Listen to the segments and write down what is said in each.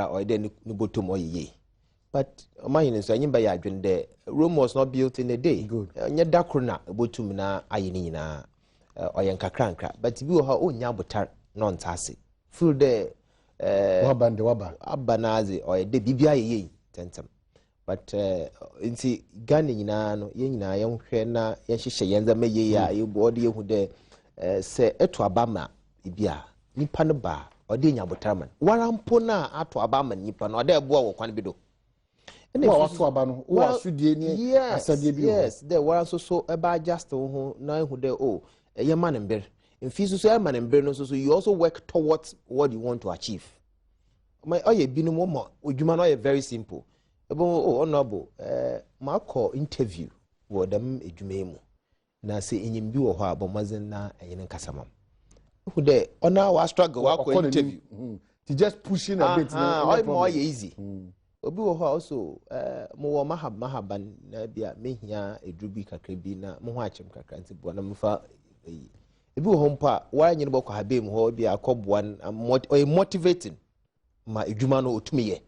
or then no bottom or ye. But my in so by adwin the Rome was not built in a day. Good. Nya dakrona bottom na ayini na or yankakranka. But you ha own yabotar non tasi. Full the waba abanazi or de bibia ye tentam. But inti Ghana nyina no ye nyina ye hwe na ye hyehyɛ yenza meye ya ye body hu de se eto abama bibia nipa no ba ode nyabotarman warampo na ato abama nipa no ode eboa wo kwan bi do ene wato aba no wo asudie ni asadie bi yes there waran so eba just ho na hu de oh ye manember mfi so manember no so you also work towards what you want to achieve my oye binu mo odwuma no very simple. Oh, honorable, Marco interview with them a jumemu. Na say in you or her, but Mazena and Casamam. Who there on our struggle, our interview. To just pushing a bit more easy. Obi also, more mahaban, Nabia, me here a drubi kakribina, Mohacham kakranti, Bonamufa. If you home pa, why you know Habim, or be a cob one, motivating my Jumano to me.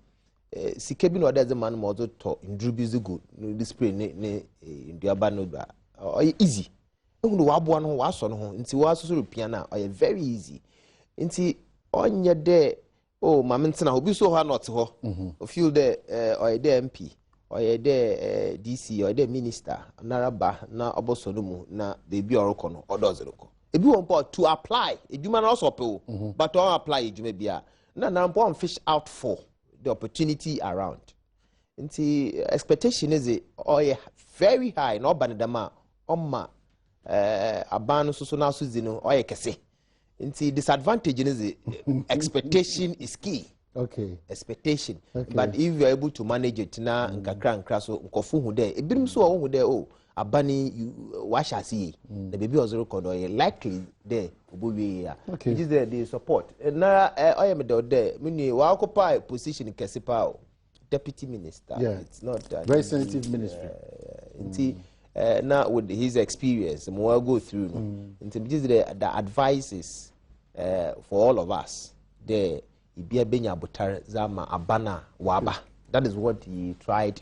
Sikebi no other man mozo to indrubizu good no display ne nduaba no ba easy ehunu wabo no waso no ho nti waso so rupia na very easy nti onye de oh mamntena obi so ha not ho feel the oyede MP oyede DC oyede minister naraba na oboso no mu na bebi oroko no odozeroko ebi won pa to apply ejuma na so pe o but on apply ejuma bia na mpo fish out for the opportunity around. Nti expectation is very high. No banadama oma abanu so na so zino oye kese. Nti disadvantage is expectation is key. Okay. Expectation. Okay. But if you are able to manage it na nkakra so nkofu hu there. Ebirim so hu there oh abani you wash see. The baby was record or likely there obuwe ya. Okay. It is the support. Na oye me there mini wa occupy position kesipa deputy minister. Yeah. It's not that very sensitive ministry. Now with his experience more go through. The advice is for all of us there ibia benya botar zama abana waba. That is what he tried,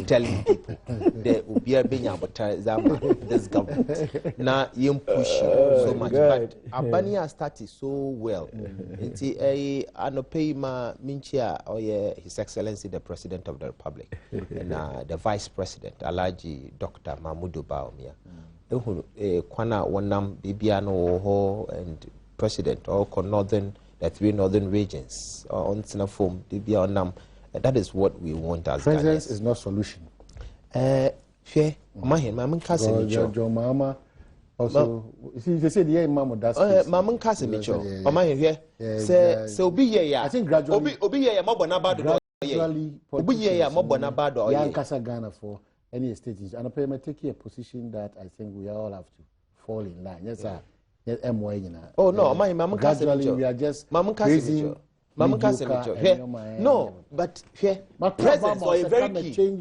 telling people. The ubia benya botar zama this government. Now you push so much, but Abania started so well. Nti anope ma minchia oye His Excellency the President of the Republic and the Vice President Alaji Dr. Mahmudu Bawumia. Kwana wanam bibiano ho and President or the 3 northern regions on Sinafom bibia onam. That is what we want as presence is not solution. Share my cousin John Mama also they say the mama does Mamma cousin Mitchell my here so be here I think gradually obi here mobona bado obi here mobona bado ya Kasa Ghana for any states and I may take a position that I think we all have to fall in line. Yes sir. Yes oh no my Mamma cousin Mitchell we are just Mamma cousin Mitchell Mamma cousin Mitchell no but here my presence or very key change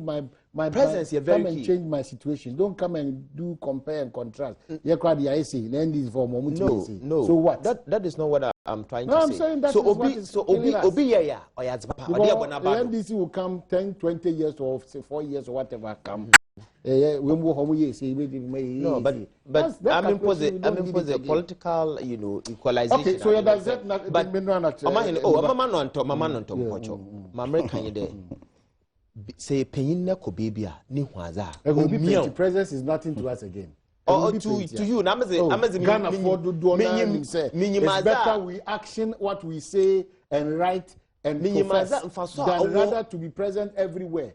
my presence is very key. Change my situation. Don't come and do compare and contrast. You crowd the IC then this for moment. No. So what? That is not what I'm trying to say. I'm saying that so Obi yeah or ya papa. The NDC will come 10, 20 years or 4 years or whatever come. No, but I'm imposing political, equalization. Okay, so that's that. But mama no nto Mama can you say penina ko bibia ni hwaza. The presence is nothing to us again. Or to you, Ghana for do it's better we action what we say and write and profess than rather to be present everywhere.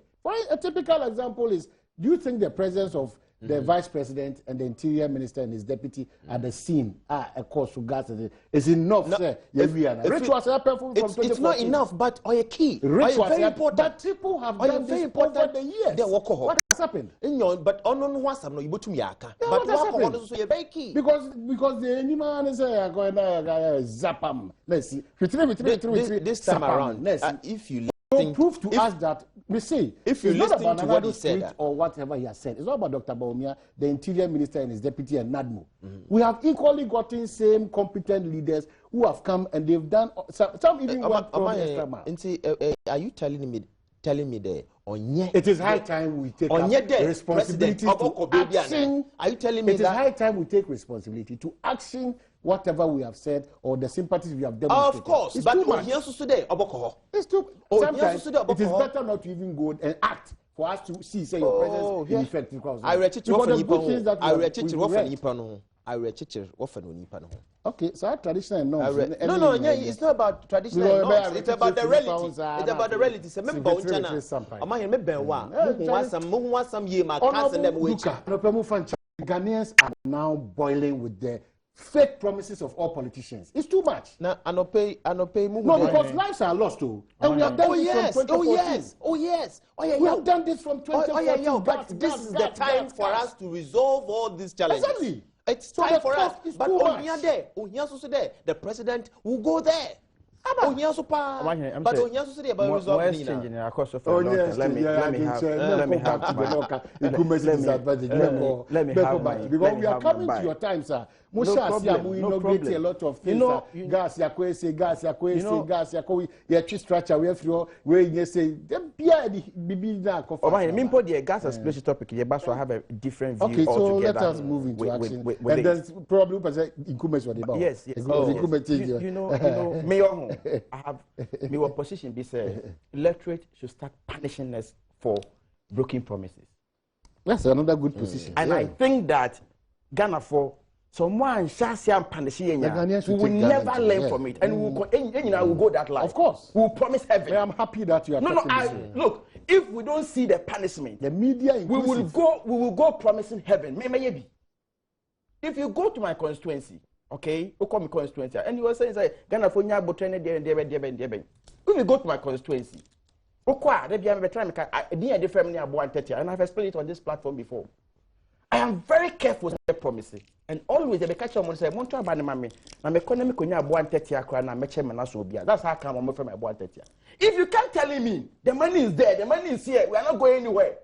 A typical example is, do you think the presence of the vice president and the interior minister and his deputy at the scene, is enough? No, it's not enough, but are key. Very important. But people have done this over the years. What has happened? But on what's no you to yaka. But what is very key? Because the anyone is going zapam. Let's see. This time around, if you prove to us that we say if you listen to what he said or whatever he has said, it's not about Dr. Bawumia, the interior minister and his deputy and NADMO. We have equally gotten same competent leaders who have come and they've done some even went from extra mile. Are you telling me that it is high time we take responsibility to action? Are you telling me it is high time we take responsibility to action whatever we have said or the sympathies we have demonstrated? Of course, but it's too sometimes it is better not to even go and act for us to see say your presence in effective cause. I read it okay, so traditional and norms. No, it's not about traditional and norms. It's about the reality. It's about the reality. Ghanaians are now boiling with the fake promises of all politicians. It's too much. No, because lives are lost too. And we have done this from 2014. We have done this from 2014. But this is the time for us to resolve all these challenges. Exactly. It's time for us. But the president will go there. Let me have because we are coming to your time, sir. We inaugurate a lot of things. Gas, structure, we have say, gas exploration topic. I have a different view. Okay, so let us move into action. And then probably incumbents were about. Yes. Mayor, I have my position. Be said, electorate should start punishing us for broken promises. That's another good position. And I think that Ghana for someone Shasian punishing we will never learn from it, and we will go that line. Of course, we will promise heaven. I'm happy that you are. Look. If we don't see the punishment, the media, we will go promising heaven. Maybe. If you go to my constituency, okay, you call me constituency, and you are saying Ghana for nya botrene there. If you go to my constituency, and I've explained it on this platform before. I am very careful with the promises, and always the catch on say, "Monto abane mame, na me kono me konya abo 130 akra na me chema na so bia." That's how come I'm from abo 130. If you can't tell me the money is there, the money is here, we are not going anywhere,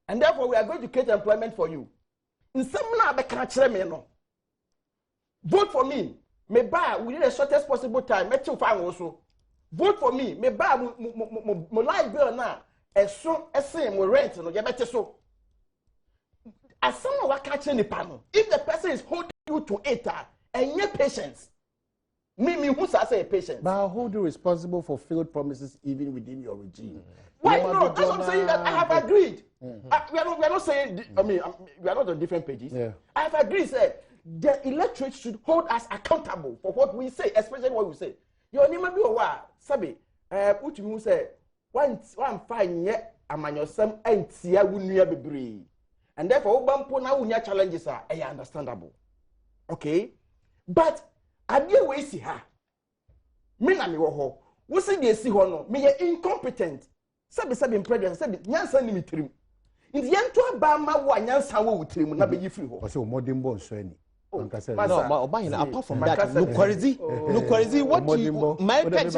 and therefore we are going to create employment for you. In some na be can kire me no. Vote for me. Me buy within the shortest possible time. Me chill fan also. Vote for me. Me buy mo light bill na eso ese mo rent no ye bete so. As someone wa catch any panel, if the person is holding you to it, and your patience, me who say patience. But I'll hold you responsible for failed promises even within your regime. Why not? That's what I'm saying. That I have agreed. We are not saying. I mean, we are not on different pages. Yeah. I have agreed. Said the electorate should hold us accountable for what we say, especially what we say. Your name be owa sabi. Put me say one fine yet amanyosam entia wunuya bebre. And therefore, Bampo now unya challenges are understandable. Okay? But I deal with see her. Me na me wo ho. Wo see dey see ho no, me ye incompetent. Sabi impressed, sabi nyansa ni mitrim. Nti yento aba ma wo nyansa wo wutrim na be yifiri ho. O say o modern boy so ani. No, apart from that, no crazy. What you my pet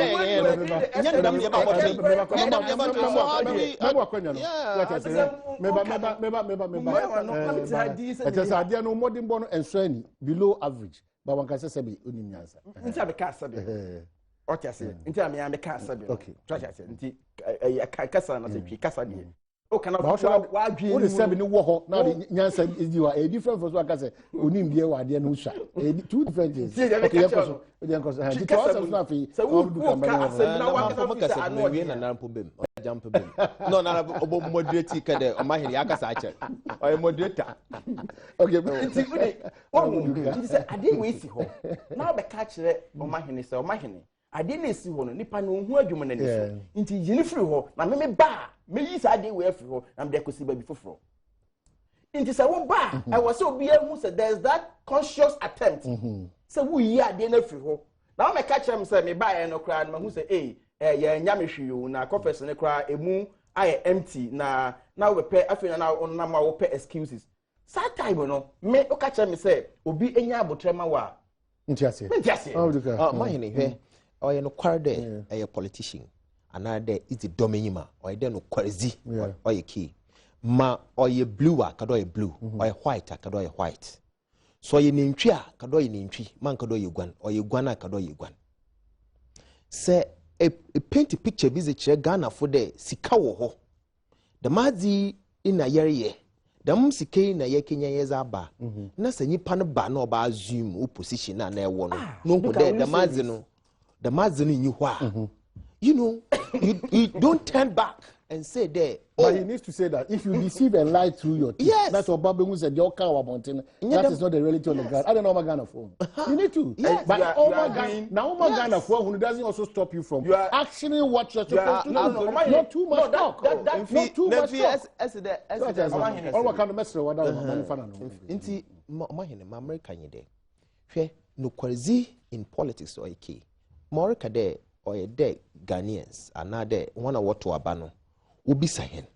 below average. But one can say be unimyansa. Nti be ka sabi. Okay, say. Nti am be ka sabi. Okay. Try say. Nti kasa na say twi kasa de. What is 7 in war? Now, the Yansa is you are a different for what I say. Unim dear, what dear Nusha. 2 different things. Okay, I didn't see one. Nipa no hu adwuma na niso. Nti yini free ho na me ba me yi sa dey we free ho na me dey kosi ba bi foforo. Nti say wo ba I was so be hu say there's that conscious attempt. Say wo yi ade na free ho. Na me catch am say me ba e no kra na hu say ya nya me hwe yo na confess ne kra emu aye empty na we pe afina na ma wo pe excuses. That time no me o catch am say obi enya abotrema wa. Ntiase. Mahine hwe or no quarter a politician, another is a dominima, or then no quarzi, or a key. Ma or ye blue, I blue, or a white, I white. so ye nintwi a kado ye nintwi man kado ye guan or ye guan a kado ye guan say a paint picture busy che Ghana for the sika wo ho the mazi ina yere the sika na ye Kenya yeza ba na se nyipa no ba na oba zoom u position na e wo no no ko the mazi no nyi ho a you know you don't turn back and say there. But he needs to say that if you deceive and lie through your teeth, that's what Babu who said, your car mountain. That is not the reality on the ground. I don't know my Ghana phone. You need to. Yes. But now my Ghana phone who doesn't also stop you from actually what you're supposed to do. Not too much talk. Not too much talk. What kind of message what that Inti ma America nyede. Hwe no kwarizi in politics or key. America there or there Ghanaians another one of what to abano. Ubisa hen.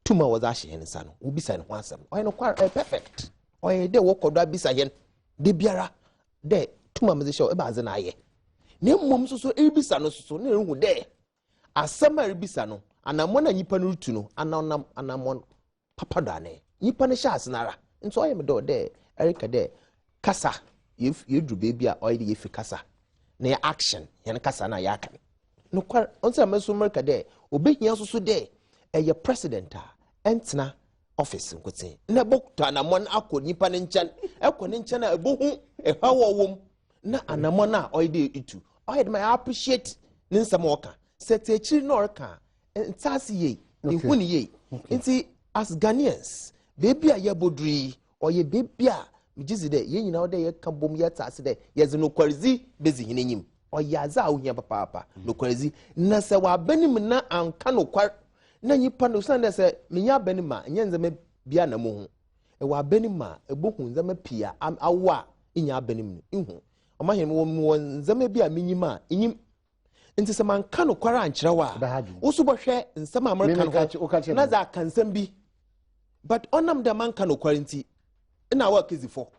Tuma was actually hen son. Ubisa hen wansam. Or no quite perfect. Or de walk or bisa hen. De biara. De tuma mazisho ebazanaye. Ne mum so ebisa no so ne hu de. Asama ebisa no. Anamona nyipa no rutu no. Anamon papa dane. Nyipa ne sha asenara. Nso ayem do de Erika de kasa. If you do baby a oil ye fi kasa. Na action. Yen kasa na yakan. No kwa onse ameso America de obehia so de eye president a entna office nkote na bokta anamon akọ nipa ne nchan ekọ ne nchan na ebohu eha wowom na anamon a oyde itu oyde my appreciate ne nsam oka sete chiri no oka ntase ye ehuni ye nti as Ghanaians baby a yebodri oye baby a mijizi de ye nyina ode ye kabom ye tase de ye ze no kwarizi bezi hinenyim oyaza ohia papa no kwarizi na se wa benim na anka no kwar na nyipa no sande se menya benim a nyenze me bia na mo hu e wa benim a ebohu nzama pia awa inya benim no ihu omahiem wo nzama bia menyima inyim nti se man ka no kwar ankyere wa wo so bohwe nsama American ho na za kansam bi but onam da man ka no kwar nti ina wa kezifo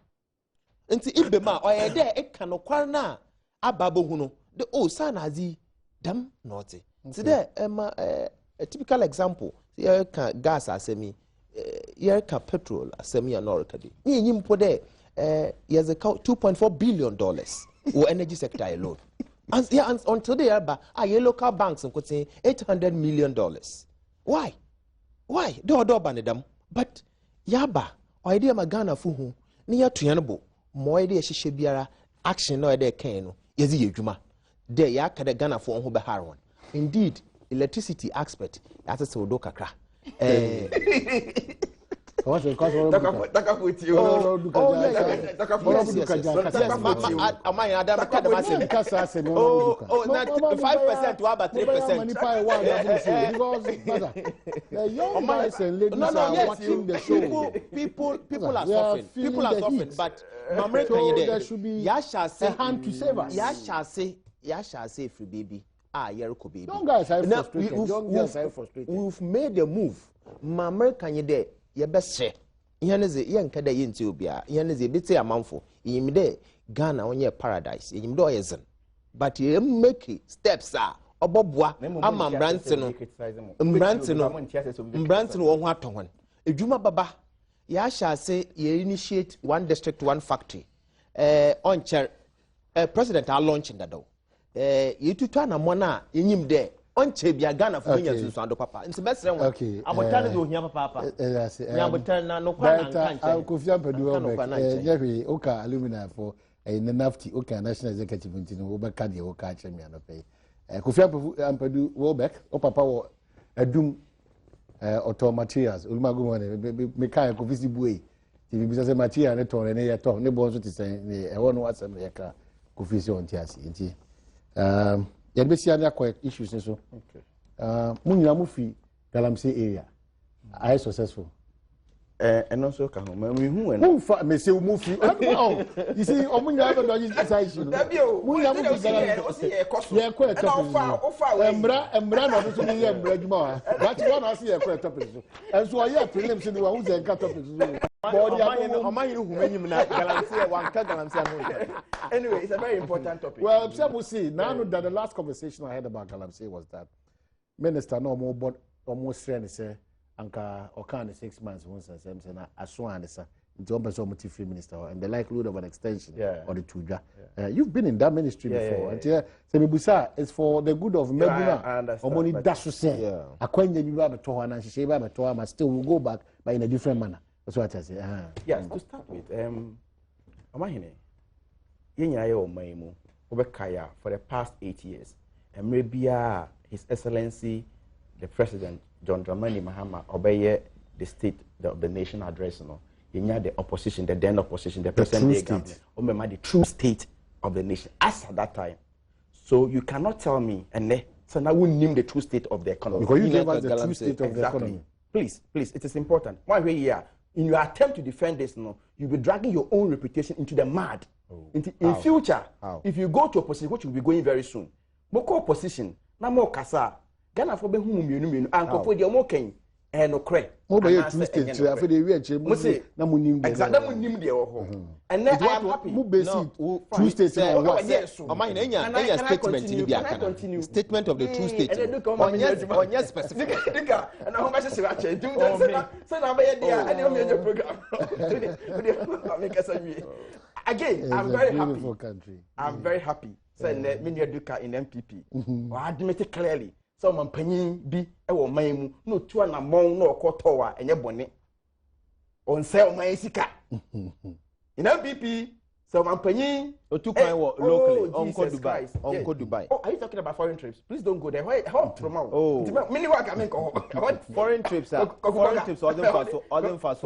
nti ibema oyede e ka no kwar na ababo huno the sanazi dam not today a typical example here can gas asemi here can petrol asemi anorikade ni mpo de here's a $2.4 billion or energy sector alone and yeah and until they are local banks and $800 million why do banedam but yaba idea magana fuhu ni ya tuyanbo mo idea hihye biara action no idea kan no yezi yedwuma de ya kada Ghana for ho be harwon indeed electricity expert ata se odo kakra What's the cost of Takafuti? Oh, not 5% to about 3%. Because the young guys and ladies are watching the show. People are suffering. People are suffering. But there should be a hand to save us. Ya shall say free baby. Yeriko baby. Young guys are frustrated. Young guys are frustrated. We've made a move. America yede ye bese ihaneze ye nkada ye nti obia ihaneze bete amanfo yimide Ghana onye paradise yimide oyezen but ye make steps obobua ama mbrante no wo ho atonhon edwuma baba ya hyase ye initiate one district one factory on chair president a launching dado ye tutu anamona yenyimde onche bia Ghana for nya sunsuando papa nti besere won abotane de ohia papa nya abotane na no kwa na nkanche Kofi Ampadu nyehwe oka alumni for nafti oka national executive nti no obeka de oka achemi anope Kofi Ampadu Wobek o papa wo adum auto materials olumago won me kai Kofi Sibuwe ti bi se material ne ton ne ye ton ne bo nso ti sen ne e wono asem ye ka Kofi si on ti ase nti ya be sia na kwa issues so munyina mu fi Galamsey area are successful and also ka ho me hu en me say mu fi you see omunyina be do this issue munyina mu fi Galamsey ye kwa top embra na so ni ye embra djuma wa that one as ye kwa top so and so ye prelims ni wa hu ze nka top so Omanyi hu menyim na Galamsey wanka Galamsey no. Anyway, it's a very important topic. Well, people see now that the last conversation I had about Galamsey was that minister no more almost trying to say anka okan 6 months once and say na aso an say into one free minister and the likelihood of an extension or the tuja. You've been in that ministry before. And Sebibusa is for the good of Meguna or money dash say. Acquainted you have a tour and she have a tour, but still will go back but in a different manner. That's what I say. Yes, to start with, Amahine, Yenyayo Maimu, Obekaya for the past 8 years, and maybe His Excellency the President John Dramani Mahama obey the state of the nation address. The opposition, the then opposition, the present government, the true state of the nation as at that time. So you cannot tell me, and so now we name the true state of the economy. Because you gave us the true state of the economy. Please, it is important. Why we here? In your attempt to defend this, you'll be dragging your own reputation into the mud. In future, if you go to opposition, which will be going very soon, Moko opposition, na mo kasa, Ghana for be hum and for the Omoken. And no cray. Mobile true state, after the reach, Namunim, exactly, and then I am happy. True state, yes, statement statement of the true state. On yes, specific. And how much is it? Do that. So now, I don't mean your program. Again, I'm very happy. I'm very happy. Saying that many Duka in MPP. I admit it clearly. So man panyin bi e wo man mu no tu na mon no okotowa enye bone on sell man sika in MPP so man panyin otu kwan wo locally onko Dubai. Oh, are you talking about foreign trips? Please don't go there. Why from out? Oh, many work I mean what foreign trips are other fast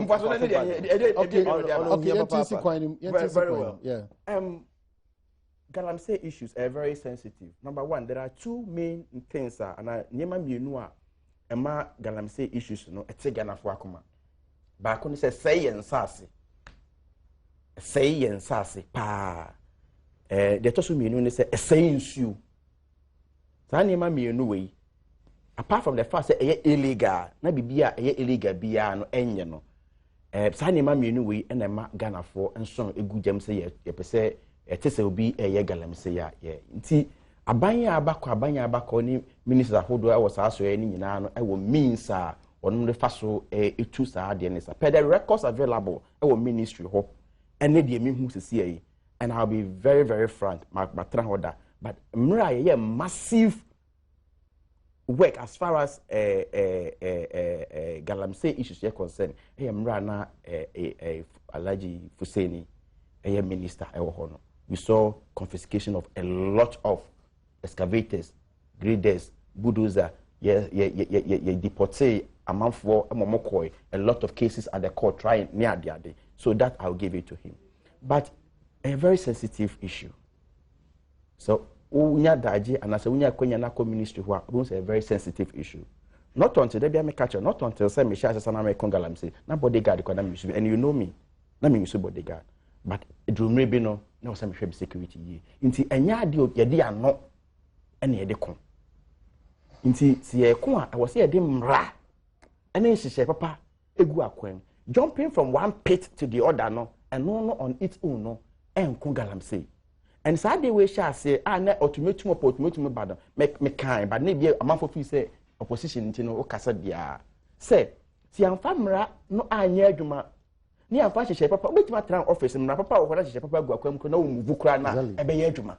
very well. Yeah. Galamsey issues are very sensitive. Number one, there are two main things and Nyema Mienua Emma Galamsey issues no ete Ghana for akoma. Baako ni say yen sase pa. The tosu mienu ni say nsu. Sa Nyema mienu we apart from the fact say illegal na bibia illegal bia no enye no. Sa Nyema mienu we na ma Ghana for nso egu jam say ye pese etese obi eye Galamsey ya nti abanya abakọ ni minister hodo e was aso e ni nyina no e wo means a onum de faso etu sa de ne sa per the records available e wo ministry ho ene de me hu sisi yi and I'll be very very frank ma tra hoda but mra ye massive work as far as Galamsey issues are concerned mra na Alhaji Fuseni minister e wo ho no. We saw confiscation of a lot of excavators, graders, bulldozer, deportee, amanfo, amomokoi, a lot of cases at the court trying near the day. So that I'll give it to him. But a very sensitive issue. So unya daji and as unya kwenya na ministry who is a very sensitive issue. Not until they be me catcher, not until say me share sana me Galamsey. Na bodyguard ko na me use and you know me. Na me use bodyguard. But edrumre bi no na wasa mehwe security yi nti enya ade ye de ano ene ye de kon nti si ye kon a wasa ye de mra ene nhihye papa egu akwan jumping from one pit to the other no and no on its own no enko Galamsey and sa dey we sha say na automatum bad me kan but na bi amanfo fi say opposition nti no o kasa dia say si amfa mra no anya adwuma ni amfa hyehyɛ papa obetima tran office mra papa wo hora hyehyɛ papa gu akwam ko na wo muvu kra na ebe ye adwuma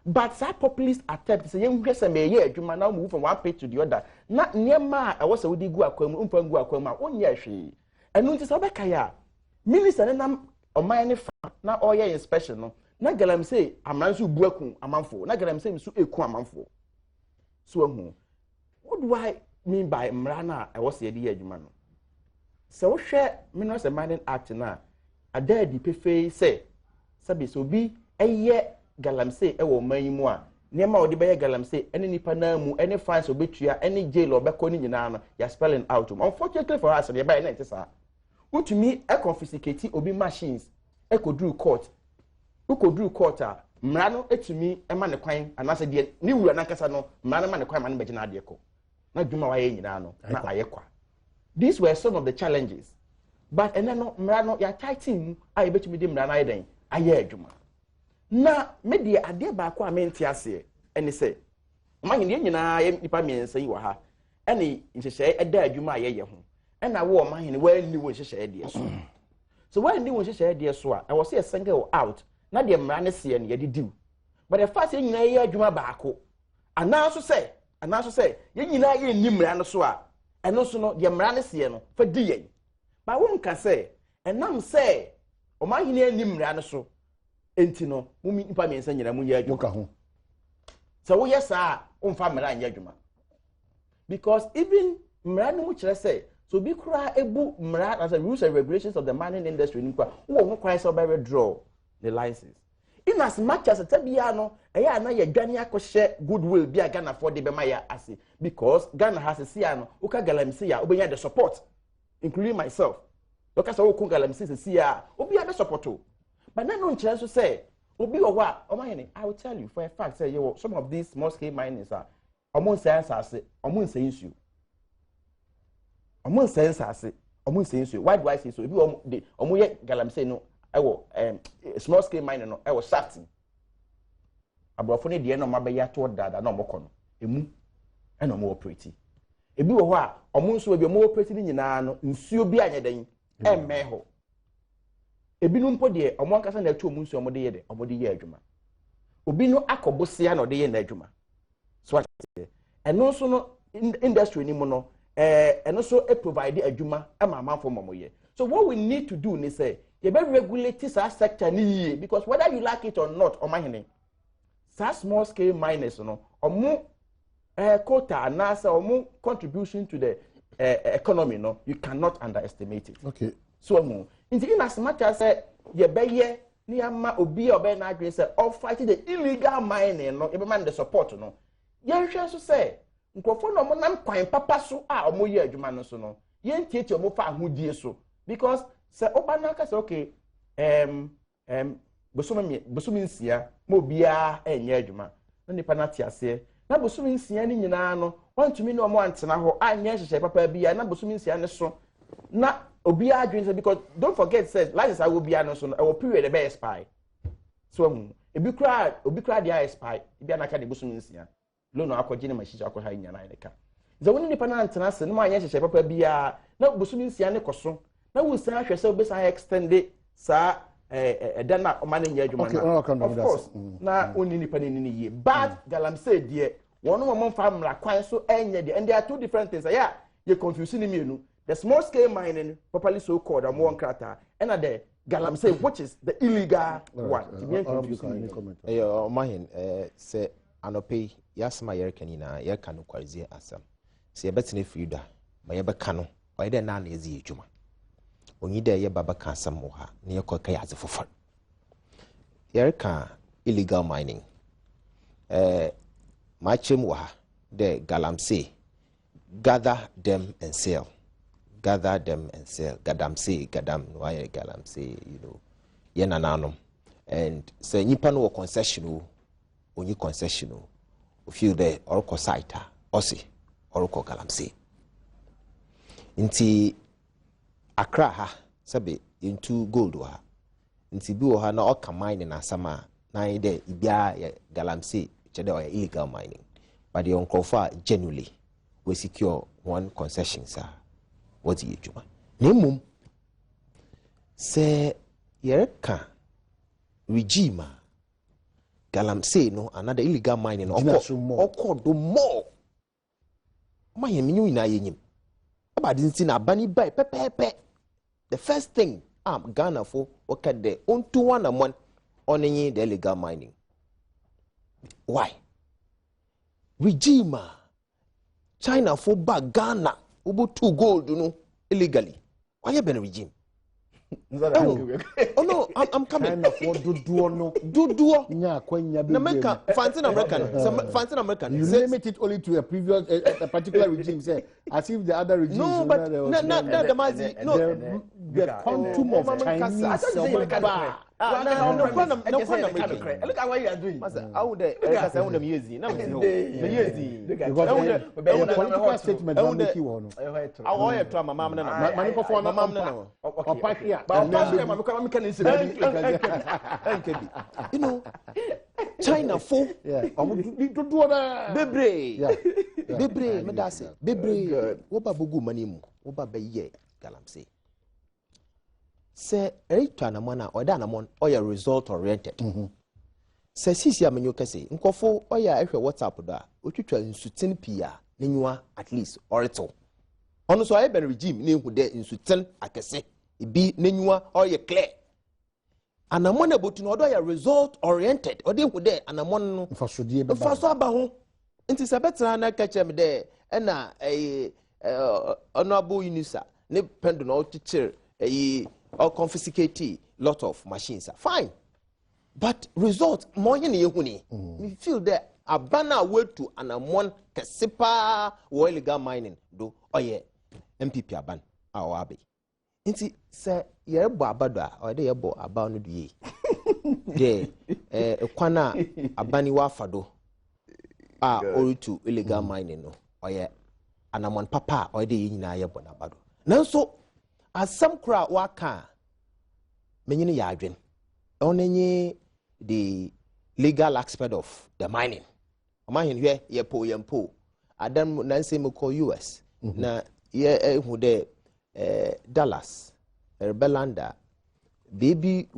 but that populist attempt say yen hwese me ye adwuma na wo muvu from one page to the other na niema a wo se wo di gu akwam umfa gu akwam a onye hwe enu nti so beka ya minister ne nam oman ne fa na oye inspection no na Galamsey amanso bu akun amanfo na Galamsey so eku amanfo so ahu what do I mean by mra na I was ye di adwuma no. So share Minerals and Mining Act na ada di pefe say sabi so bi eye Galamsey e wo man mu a niam a odi be Galamsey ene nipa na mu ene fines obetua ene jail obekọ ni nyina no ya spelling out. Unfortunately for us, the buy na ntisa utumi e confiscate obi machines e kodru court ukodru court a mra no etumi e ma ne kwan anase de ni wura na kasa no mra no ma ne kwan ma ne beje na ade ko na dwuma wa ye nyina no na ayekwa. These were some of the challenges. But and then mra no ya tighten a ebetumi de mra na yeden aye adwuma na me de ade ba ko a me ntiase ene se mahini nyina ye nipa miensa yi wa ha ene nhyehyɛ eda adwuma aye ye ho ena wo mahini wa ni wo nhyehyɛ de so So when you want to share dear so I was say a single out na the mmara ne se ne ye didiw but the first yen nyina ye adwuma baako anaso say yen nyina ye ni mmara no so a eno so no the mmara ne se no fa di yen but won ka say enam say o ma hene ni mmara no so enti no mumi nipa me nsa nyina mu ye adwuma ka ho so wo yesa o mfa mmara anya adwuma because even mmara no mu kire say so be kura ebu mmara as a rules and regulations of the mining industry ni kwa wo ho kwai so by withdraw the license in as much as tabia no eya na ye dwane akɔhye goodwill bi Ghana for the bema ya ase because Ghana has a sia no uka galamsi ya obenya the support including myself because I wo galamsi sia obi a be support but na no nkyerɛ so say obi owa omahene I will tell you for a fact say you some of these small scale miners are omo science ase omo nsɛn nsuo omo nsɛn ase omo nsɛn nsuo why do I say so obi omo ye galamsi no ewo small scale mining no ewo shaft abrofo ne de no mabeya to dada na omokɔ no emu e na omo operate ebi wo ho a omo nso bi omo operate ni nyina no nsuo bi anyedan emme ho ebi no mpo de omo ankasa na atu omo nsuo omo de ye de omo de ye adwuma obi no akɔbosia na ode ye na adwuma so eno nso no industry ni mu no eno so e provide adwuma e ma amanfo momo ye so what we need to do ni say you better regulate this sector ni because whether you like it or not omahene small scale miners no omo quota and omo contribution to the economy no you cannot underestimate it okay so in as much as you beye ni ama obi obe na adwen say all fighting the illegal mining no e be man the support no ye hwe so say nkofo no mo nam kwan papa so a omo ye adwuma no so no ye ntietie omo fa ahodie so because say obana ka say okay bosumi nsia mo bia enye adwuma na nipa na tiase na bosumi nsia ni nyina no wantumi no mo antena ho anya hyehyɛ papa bia na bosumi nsia ne so na obia adwin say because don't forget says license I will be no so no period be expire so obi kra dia expire bia na ka de bosumi nsia lo no akɔgye ne mahyehyɛ akɔ ha nya na ka ze woni nipa na antena se no mo anya hyehyɛ papa bia na bosumi nsia ne kɔso na wo san ahwɛ sɛ obesan extend sa dana o man nya adwuma na of course na oni nipa ni yie but galamsey die wono mo mfa mra kwan so enye die and there are two different things yeah you confuse ni mienu the small scale mining properly so called am one krata and the galamsey which is the illegal one to be confusing mahin say anope yasma yerkani na yerka no kwarize asam se yebetene frida ma yebeka no oyede na na ezi adwuma onyi da ye baba ka asam wo ha ne yekoka yaze fofar yerka illegal mining machem wo ha the galamsey gather them and sell gadamsey gadam why galamsey you know ye nananom and say nipa no concession onyi concession o feel there oroko site osi oroko galamsey nti Accra ha sabe into gold wa nti bi wo ha na oka mining na sama na ide ibia ya galamsey chede o illegal mining but the onkofa genuinely we secure one concession sir what you juma nemum se yereka regime galamsey no another illegal mining oko do more ma yeminyu ina yenyim aba dinti na bani bai pepepe the first thing Ghana for okay there on 2 on the illegal mining why regime China for back Ghana ubu 2 gold no illegally why you been regime oh no I'm coming China for duduo nya kwanya be na America fancy American you limit it only to a previous a particular regime say as if the other regimes no but the quantum of Chinese look at what you are doing how the because I want them easy now political statement don't make you one I want to my mama na maniko for mama na opa here but mama can incident you know China for bebre me da say bebre wo ba bogu mani mu wo ba be ye galamsey say to anamona or danamon or your result oriented. Say sisi amenyo kase nkofo oya ehwe WhatsApp da otwitwa nsutin pia nenyua at least orito. Ono so ayeben regime ne hu de nsutin akese ebi nenyua or ye clear. Anamona botu no odo ya result oriented odi hu de anamon no mfasodie be mfaso aba ho. Nti se betra na kache me de na honorable unisa ne pendo na otichir or confiscate lot of machines. Fine. But result more than we feel that a banner way to an amon kasipa or illegal mining do MPP aban our abbey. Inti say ye abada or they bo about no ye. De kwana abani wa fado or to illegal mining no or an amon papa or de nyina ye bon abado. Nanso as some crowd waka menyini yadwen onenye the legal aspect of the mining. Imagine here yempo Adam Nancy Moko US na ye who de Dallas Belanda baby